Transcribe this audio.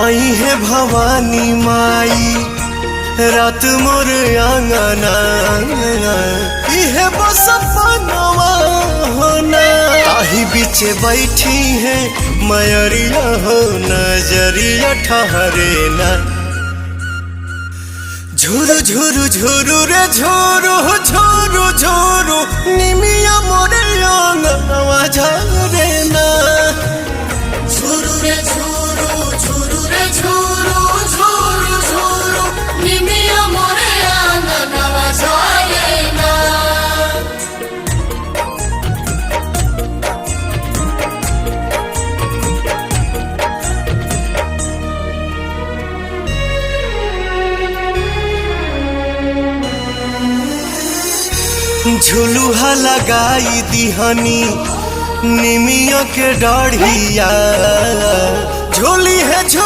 आई है भवानी माई रात मोर आंगना इहे बस बनवा होना ताही बीचे बैठी है मयरिया हो नजरिया ठहरे ना झुरु झुरु झुरु रे झुरु झुरु झुरु निमिया मोरे आंगनवा झरे ना झुरु रे झुरु झुरु रे झुरु झुरु झुरु निमिया मोरे आंगनवा झरे ना। झुलुहा लगाई दिहनी निमिया के डाढ़िया झोली है झोली।